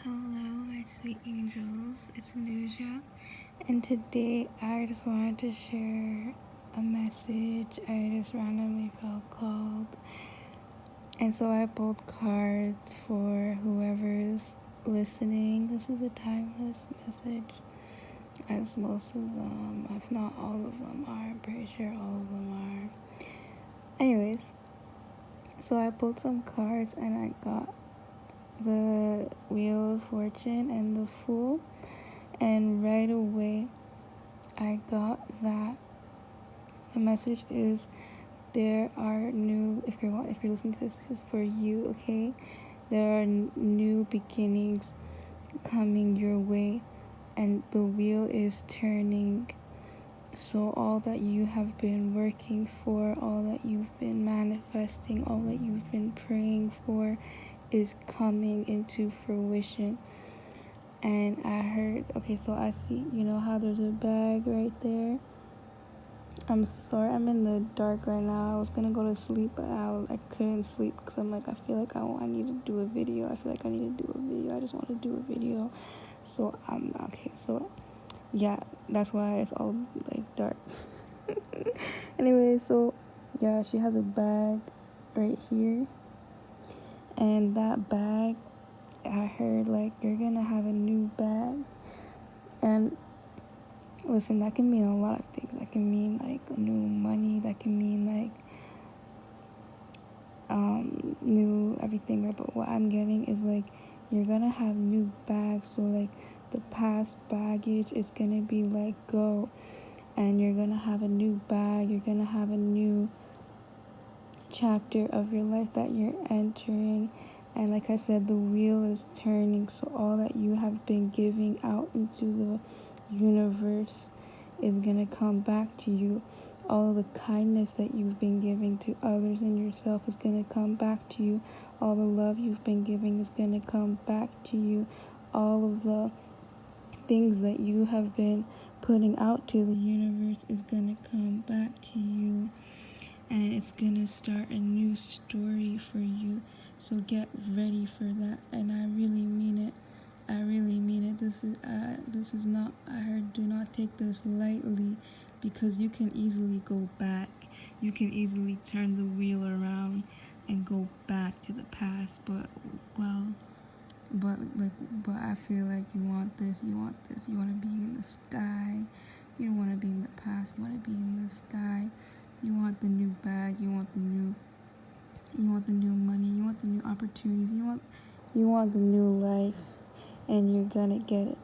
Hello, my sweet angels. It's Anuja, and today I just wanted to share a message I just randomly felt called. And so I pulled cards for whoever's listening. This is a timeless message, as most of them, if not all of them, are. I'm pretty sure all of them are. Anyways, so I pulled some cards and I got the Wheel of Fortune and the Fool, and right away I got that the message is there are new, if you're listening to this is for you, okay? There are new beginnings coming your way, and the wheel is turning. So all that you have been working for, all that you've been manifesting, all that you've been praying for is coming into fruition. And I heard, okay, so I see, you know how there's a bag right there? I'm sorry, I'm in the dark right now. I was gonna go to sleep, but I couldn't sleep because I'm like, I feel like I need to do a video. I feel like I need to do a video. I just want to do a video. So I'm okay. So yeah, that's why it's all like dark. Anyway, so yeah, she has a bag right here, and that bag, I heard like you're gonna have a new bag. And listen, that can mean a lot of things. That can mean like new money. That can mean like new everything, right? But what I'm getting is like you're gonna have new bags. So like the past baggage is gonna be let go, and you're gonna have a new bag. You're gonna have a new chapter of your life that you're entering. And like I said, the wheel is turning. So all that you have been giving out into the universe is gonna come back to you. All of the kindness that you've been giving to others and yourself is gonna come back to you. All the love you've been giving is gonna come back to you. All of the things that you have been putting out to the universe is gonna come back to you, and it's gonna start a new story for you. So get ready for that, and I really mean it. I really mean it. This is not, I heard, do not take this lightly, because you can easily go back. You can easily turn the wheel around and go back to the past. But I feel like you want this. You want to be in the sky. You don't want to be in the past. You want to be in the sky. You want the new bag. You want the new money. You want the new opportunities. You want the new life, and you're gonna get it.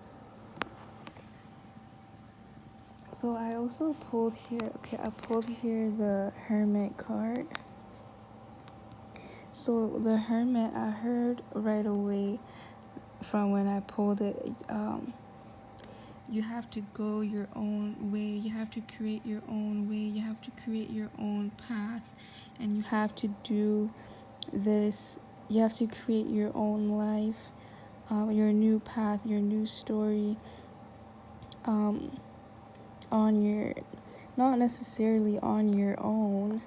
So I also pulled here, I pulled here the Hermit card. So the Hermit, I heard right away from when I pulled it, you have to go your own way. You have to create your own way. You have to create your own path, and you have to do this. You have to create your own life, your new path, your new story, on your, not necessarily on your own.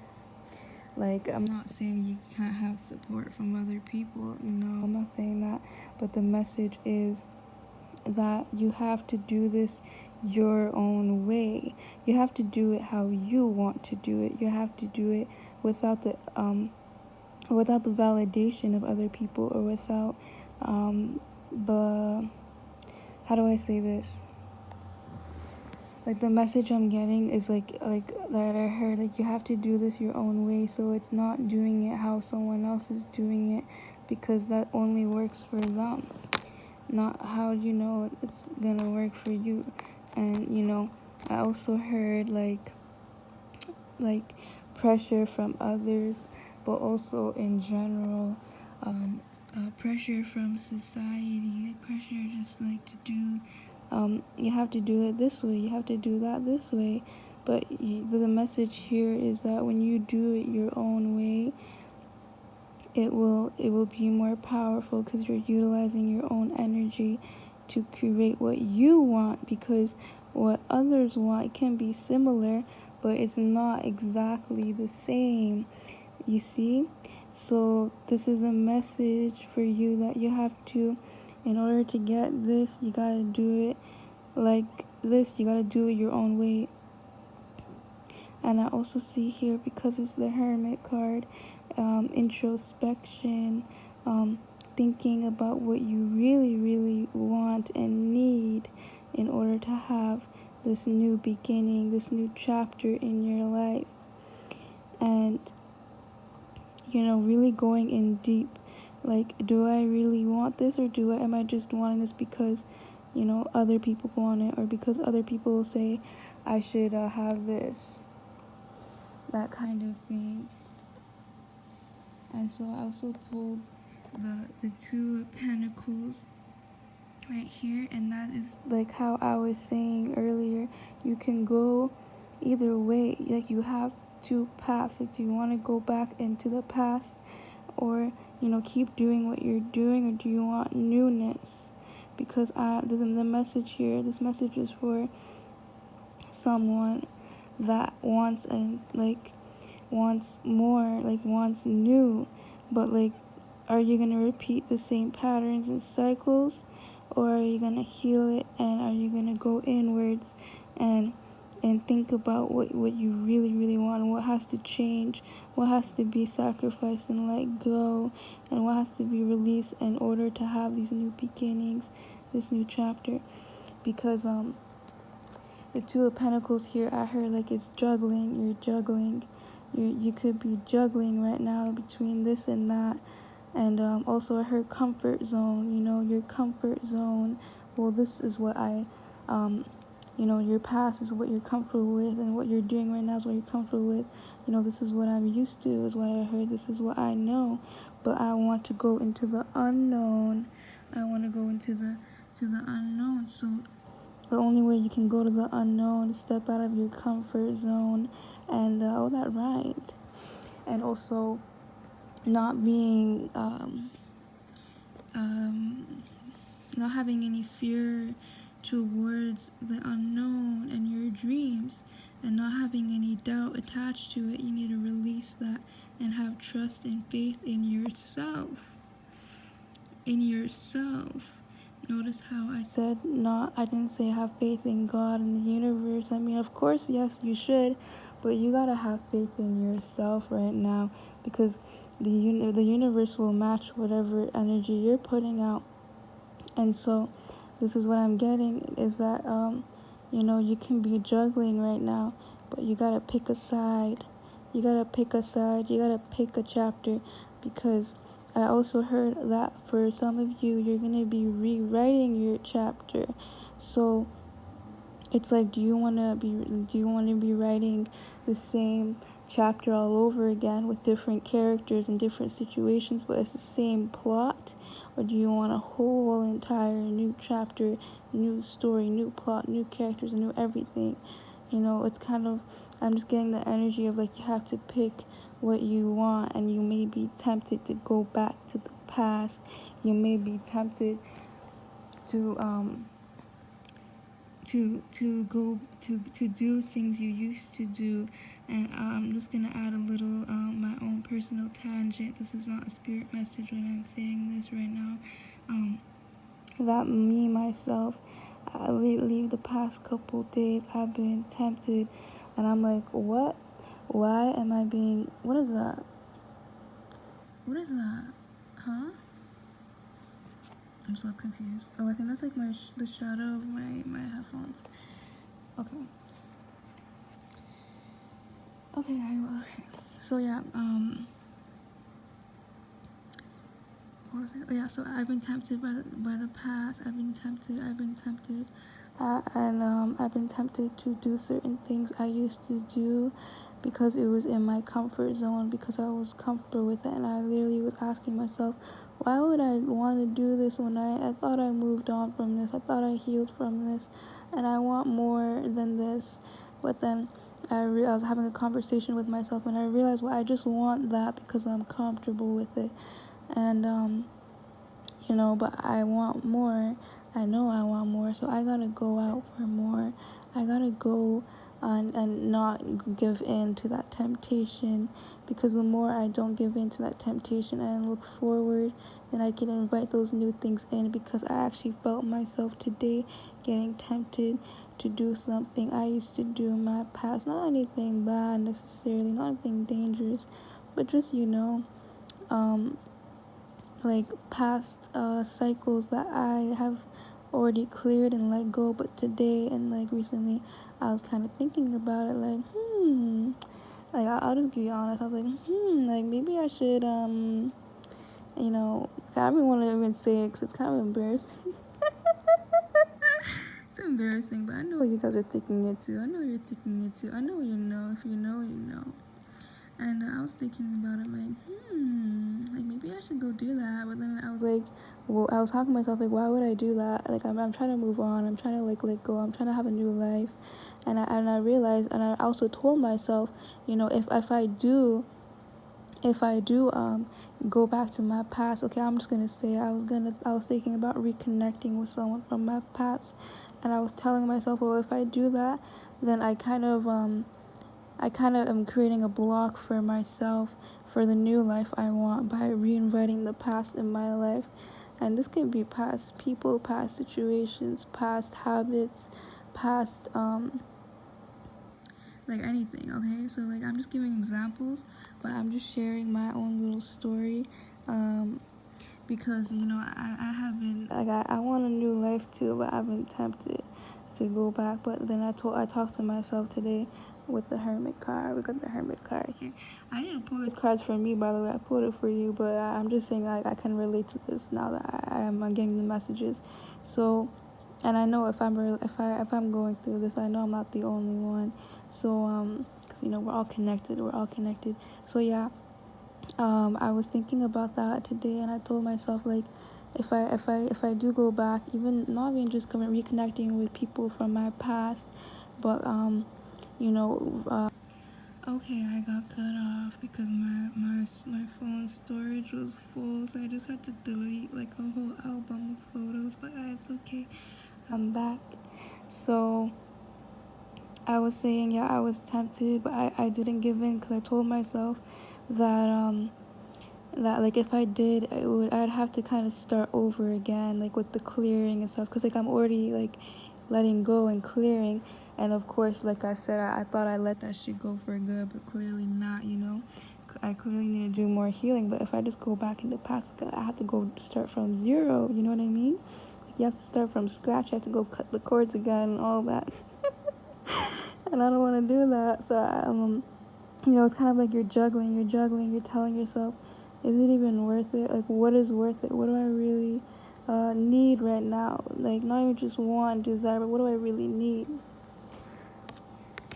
Like, I'm not saying you can't have support from other people. No, I'm not saying that. But the message is that you have to do this your own way. You have to do it how you want to do it. You have to do it without the validation of other people, or without the, how do I say this? Like, the message I'm getting is like that I heard, like, you have to do this your own way. So it's not doing it how someone else is doing it, because that only works for them, not how it's gonna work for you. And I also heard like pressure from others, but also in general, pressure from society, like pressure just like to do, you have to do it this way, you have to do that this way. But the message here is that when you do it your own way, it will be more powerful, because you're utilizing your own energy to create what you want. Because what others want can be similar, but it's not exactly the same, you see. So this is a message for you that you have to In order to get this, you gotta do it like this. You gotta do it your own way. And I also see here, because it's the Hermit card, introspection, thinking about what you really, really want and need in order to have this new beginning, this new chapter in your life. And, really going in deep. Like, do I really want this, or am I just wanting this because, other people want it, or because other people will say I should have this? That kind of thing. And so I also pulled the Two Pentacles right here, and that is like how I was saying earlier. You can go either way. Like, you have two paths. Like, do you want to go back into the past, or keep doing what you're doing, or do you want newness? Because the message here, this message is for someone that wants more, like wants new, but like, are you gonna repeat the same patterns and cycles, or are you gonna heal it, and are you gonna go inwards and think about what you really, really want, and what has to change, what has to be sacrificed and let go, and what has to be released in order to have these new beginnings, this new chapter? Because the Two of Pentacles here, I heard like it's juggling. You're juggling. You could be juggling right now between this and that. And also I heard comfort zone. Your comfort zone. Well, this is what your past is what you're comfortable with, and what you're doing right now is what you're comfortable with. This is what I'm used to, is what I heard. This is what I know. But I want to go into the unknown. I want to go into the unknown. So the only way you can go to the unknown is step out of your comfort zone, and that rhymed. And also not being not having any fear towards the unknown and your dreams, and not having any doubt attached to it. You need to release that and have trust and faith in yourself. Notice how I said I didn't say have faith in God and the universe. I mean, of course, yes, you should, but you gotta have faith in yourself right now, because the universe will match whatever energy you're putting out. And so this is what I'm getting, is that you can be juggling right now, but you gotta pick a side. You gotta pick a chapter, because I also heard that for some of you, you're gonna be rewriting your chapter. So it's like, do you wanna be writing the same chapter all over again with different characters and different situations, but it's the same plot? Or do you want a whole entire new chapter, new story, new plot, new characters, new everything? It's kind of, I'm just getting the energy of like, you have to pick what you want, and you may be tempted to go back to the past. You may be tempted to do things you used to do. And I'm just gonna add a little my own personal tangent. This is not a spirit message when I'm saying this right now. That me myself, I leave the past couple days, I've been tempted, and I'm like, what? Why am I being? What is that? Huh? I'm so confused. Oh, I think that's like the shadow of my headphones. Okay. Okay. So yeah. What was it? Oh, yeah. So I've been tempted by the past. I've been tempted. And I've been tempted to do certain things I used to do, because it was in my comfort zone, because I was comfortable with it. And I literally was asking myself, why would I want to do this when I thought I moved on from this? I thought I healed from this, and I want more than this. But then I was having a conversation with myself, and I realized, well, I just want that because I'm comfortable with it. And but I want more. I know I want more, so I gotta go out for more. I gotta go and not give in to that temptation, because the more I don't give in to that temptation and look forward, then I can invite those new things in, because I actually felt myself today getting tempted to do something I used to do in my past. Not anything bad necessarily, not anything dangerous, but just, like past cycles that I have already cleared and let go. But today and like recently, I was kind of thinking about it, like, like I'll just be honest. I was like, like maybe I should, I don't even want to even say it because it's kind of embarrassing. It's embarrassing, but I know you guys are thinking it too. I know you're thinking it too. I know you know. If you know, you know. And I was thinking about it, like, like maybe I should go do that. But then I was like, well, I was talking to myself, like, why would I do that? Like, I'm trying to move on. I'm trying to like let go. I'm trying to have a new life. And I realized, and I also told myself, if I do go back to my past, okay, I'm just gonna say I was thinking about reconnecting with someone from my past, and I was telling myself, well, if I do that, then I kind of am creating a block for myself for the new life I want by reinviting the past in my life. And this can be past people, past situations, past habits, past like anything, okay? So like I'm just giving examples, but I'm just sharing my own little story. Because I have been like I want a new life too, but I've been tempted to go back. But then I talked to myself today with the Hermit card. We got the Hermit card here. I didn't pull these cards for me, by the way. I pulled it for you, but I'm just saying like I can relate to this now that I'm getting the messages. So, and I know if I'm going through this, I know I'm not the only one. So because we're all connected. We're all connected. So yeah. I was thinking about that today, and I told myself, like, if I do go back, even not even just reconnecting with people from my past, but okay, I got cut off because my phone storage was full, so I just had to delete like a whole album of photos. But it's okay, I'm back. So I was saying, yeah, I was tempted, but I didn't give in, because I told myself that like if I did, I'd have to kind of start over again, like with the clearing and stuff, because like I'm already like letting go and clearing. And of course, like I said, I thought I let that shit go for good, but clearly not. I clearly need to do more healing. But if I just go back in the past, I have to go start from zero, you know what I mean? Like you have to start from scratch. You have to go cut the cords again and all that. And I don't want to do that. So it's kind of like you're juggling, you're telling yourself, is it even worth it? Like, what is worth it? What do I really need right now? Like, not even just want, desire, but what do I really need?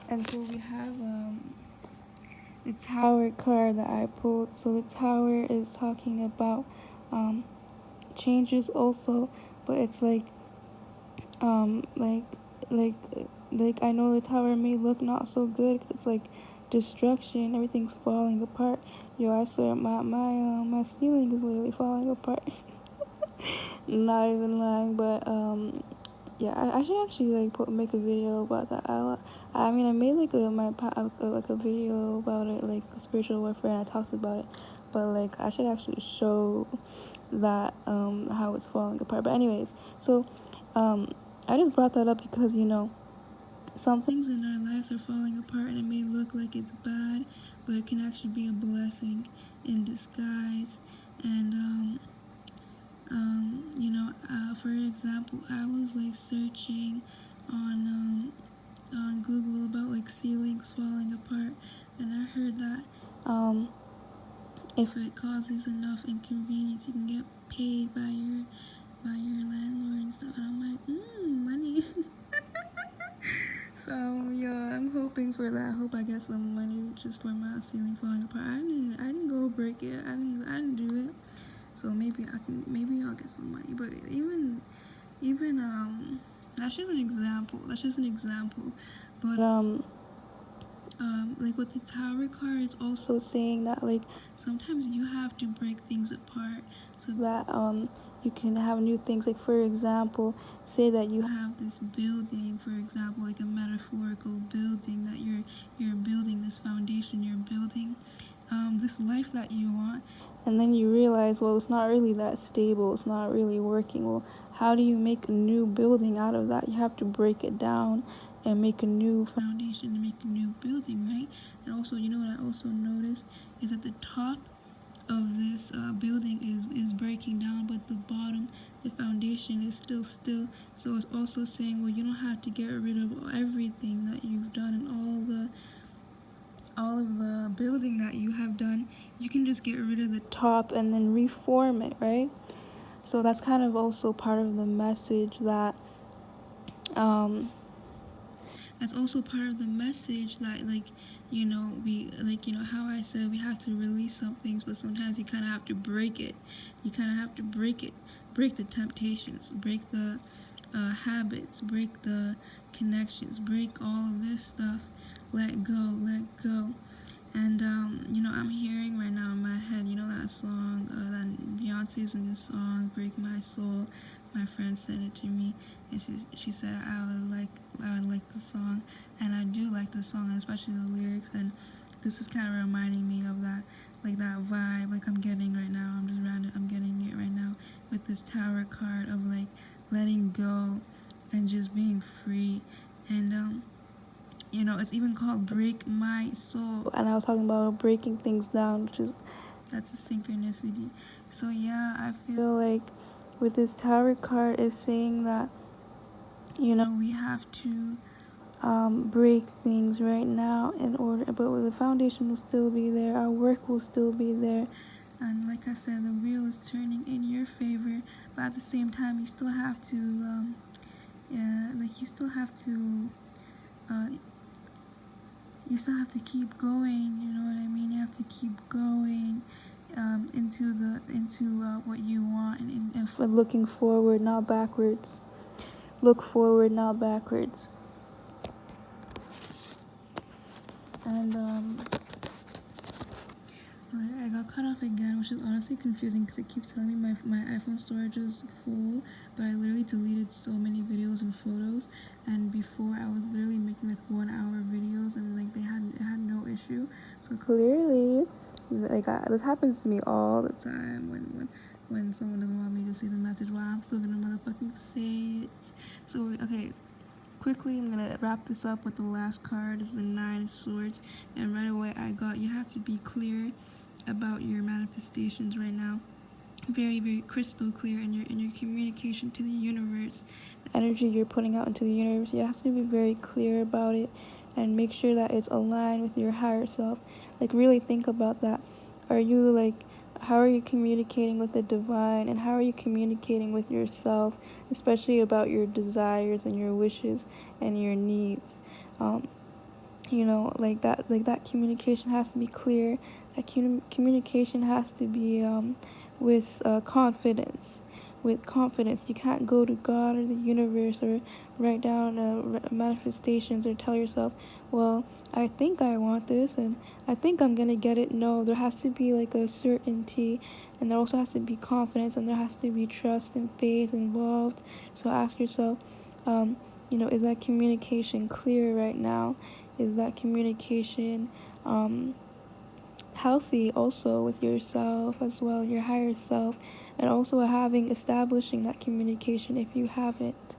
And so we have the Tower card that I pulled. So the Tower is talking about changes also, but it's like like like I know the Tower may look not so good because it's like destruction, everything's falling apart. Yo, I swear my ceiling is literally falling apart. Not even lying, but yeah, I should actually like make a video about that. I mean I made like a video about it, like spiritual warfare, and I talked about it, but like I should actually show that how it's falling apart. But anyways, so I just brought that up because some things in our lives are falling apart, and it may look like it's bad, but it can actually be a blessing in disguise. And for example, I was like searching on Google about like ceilings falling apart, and I heard that if it causes enough inconvenience, you can get paid by your landlord and stuff. And I'm like, money. So yeah, I'm hoping for that. I hope I get some money just for my ceiling falling apart. I didn't go break it. I didn't do it. So maybe I'll get some money. But even that's just an example. But like with the Tower card, it's also saying that like sometimes you have to break things apart so that You can have new things. Like, for example, say that you have this building, for example, like a metaphorical building that you're building, this foundation, you're building this life that you want, and then you realize, well, it's not really that stable, it's not really working. Well, how do you make a new building out of that? You have to break it down and make a new foundation to make a new building, right? And also, you know what I also noticed is at the top of this building is breaking down, but the bottom, the foundation, is still. So it's also saying, well, you don't have to get rid of everything that you've done and all of the building that you have done. You can just get rid of the top and then reform it, right? So that's kind of also part of the message that that's also part of the message that, like, you know, we, like, you know, how I said we have to release some things, but sometimes you kind of have to break it. You kind of have to break it, break the temptations, break the habits, break the connections, break all of this stuff. Let go, let go. And you know, I'm hearing right now in my head, you know, that song that Beyonce's in this song, "Break My Soul." My friend sent it to me, and she said I would like the song, and I do like the song, especially the lyrics. And this is kind of reminding me of that, like that vibe, like I'm getting right now. I'm getting it right now with this Tower card of like letting go and just being free. And you know, it's even called "Break My Soul," and I was talking about breaking things down, that's a synchronicity. So yeah, I feel like with this Tower card is saying that, you know, we have to break things right now in order, but the foundation will still be there, our work will still be there, and like I said, the wheel is turning in your favor. But at the same time, you still have to you still have to keep going, you know what I mean? You have to keep going into what you want, and for looking forward, not backwards. Look forward, not backwards. And I got cut off again, which is honestly confusing because it keeps telling me my iPhone storage is full, but I literally deleted so many videos and photos. And before, I was literally making like 1 hour videos, and like it had no issue. So clearly, like this happens to me all the time when someone doesn't want me to see the message. Well, I'm still gonna motherfucking say it. So okay. Quickly, I'm gonna wrap this up with the last card. Is the Nine of Swords, and right away I got, you have to be clear about your manifestations right now. Very, very crystal clear in your communication to the universe. The energy you're putting out into the universe, you have to be very clear about it and make sure that it's aligned with your higher self. Like, really think about that. Are you like, how are you communicating with the divine, and how are you communicating with yourself, especially about your desires and your wishes and your needs? You know, like that communication has to be clear. That communication has to be with confidence. With confidence, you can't go to God or the universe or write down manifestations or tell yourself, well, I think I want this and I think I'm gonna get it. No, there has to be like a certainty, and there also has to be confidence, and there has to be trust and faith involved. So ask yourself, you know, is that communication clear right now? Is that communication healthy also with yourself as well, your higher self, and also establishing that communication if you haven't,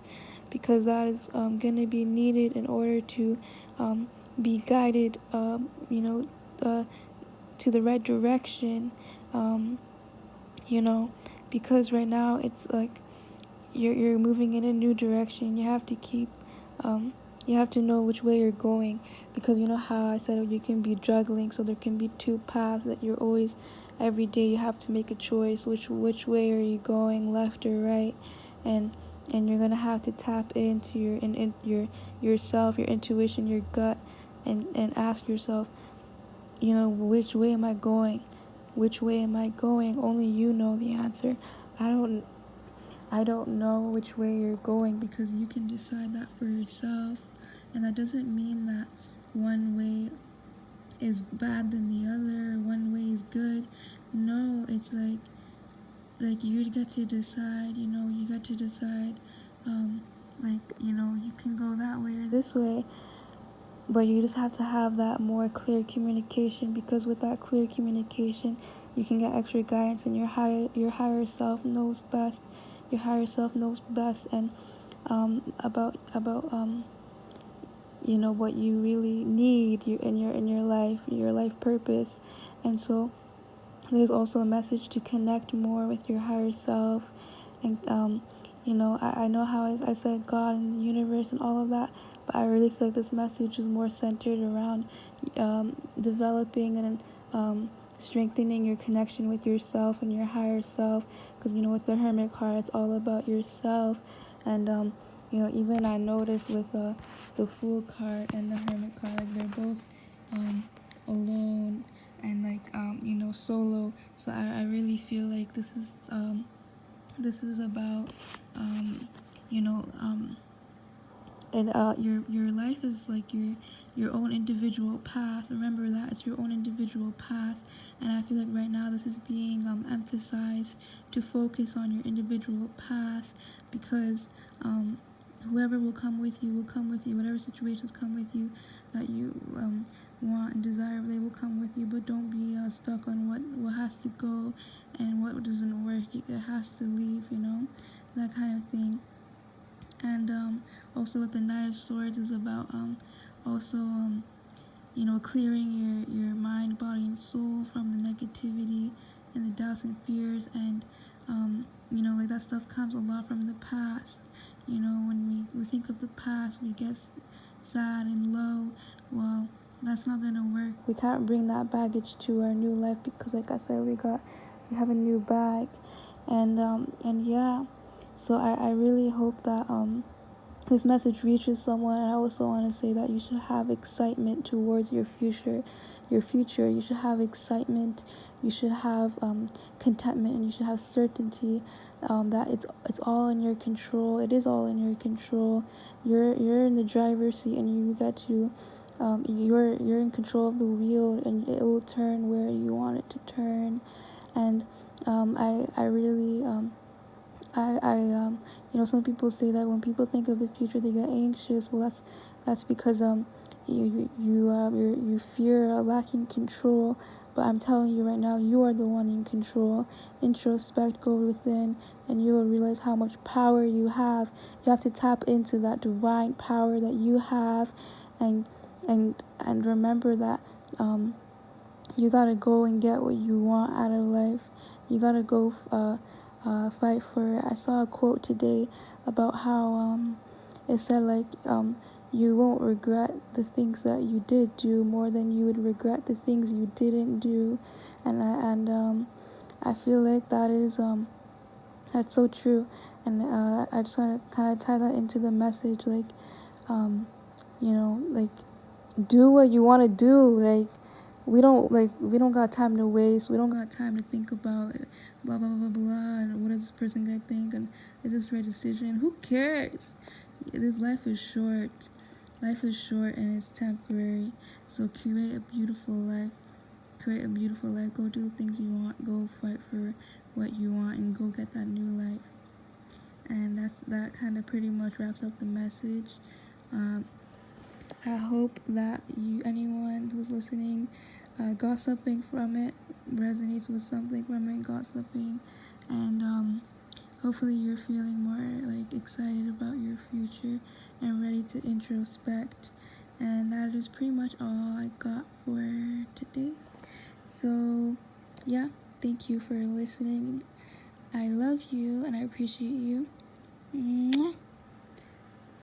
because that is going to be needed in order to be guided, you know, to the right direction, you know, because right now it's like you're moving in a new direction. You have to keep you have to know which way you're going, because you know how I said you can be juggling, so there can be two paths that you're always, every day you have to make a choice, which way are you going, left or right, and you're gonna have to tap into your yourself, your intuition, your gut, and ask yourself, you know, which way am I going? Which way am I going? Only you know the answer. I don't know which way you're going, because you can decide that for yourself. And that doesn't mean that one way is bad than the other, one way is good. No, it's like like you get to decide, you get to decide, like, you can go that way or this way, but you just have to have that more clear communication, because with that clear communication, you can get extra guidance, and your higher self knows best. Your higher self knows best, and about what you really need in your life, your life purpose. And so there's also a message to connect more with your higher self. And I know how I said God and the universe and all of that, but I really feel like this message is more centered around developing and strengthening your connection with yourself and your higher self. Because with the Hermit card, it's all about yourself. And even I noticed with the Fool card and the Hermit card, like they're both alone and like solo. So I really feel like this is about you know and your life is like your own individual path. Remember that it's your own individual path. And I feel like right now this is being emphasized to focus on your individual path, because whoever will come with you will come with you. Whatever situations come with you that you want and desire, they will come with you. But don't be stuck on what has to go and what doesn't work. It has to leave, that kind of thing. And also with the Knight of Swords is about also clearing your mind, body, and soul from the negativity and the doubts and fears. And like that stuff comes a lot from the past. When we think of the past, we get sad and low. Well, that's not gonna work. We can't bring that baggage to our new life, because like I said, we have a new bag. And yeah, so I really hope that this message reaches someone. And I also want to say that you should have excitement towards your future. You should have excitement. You should have contentment, and you should have certainty that it's all in your control. It is all in your control. You're in the driver's seat, and you get to you're in control of the wheel, and it will turn where you want it to turn. And I really some people say that when people think of the future, they get anxious. Well, that's because you fear lacking control. But I'm telling you right now, you are the one in control. Introspect, go within, and you will realize how much power you have. You have to tap into that divine power that you have, and remember that you gotta go and get what you want out of life. You gotta go fight for it. I saw a quote today about how it said like you won't regret the things that you did do more than you would regret the things you didn't do. And I feel like that's so true. And I just want to kind of tie that into the message, like like do what you want to do. Like we don't got time to waste. We don't got time to think about blah blah blah blah and what is this person gonna think, and is this the right decision? Who cares? This life is short. Life is short and it's temporary. So create a beautiful life. Create a beautiful life. Go do the things you want. Go fight for what you want, and go get that new life. And that kind of pretty much wraps up the message. I hope that anyone who's listening, got something from it, resonates with something from it, got something, and hopefully you're feeling more like excited about your future and ready to introspect. And that is pretty much all I got for today. So yeah, thank you for listening. I love you and I appreciate you.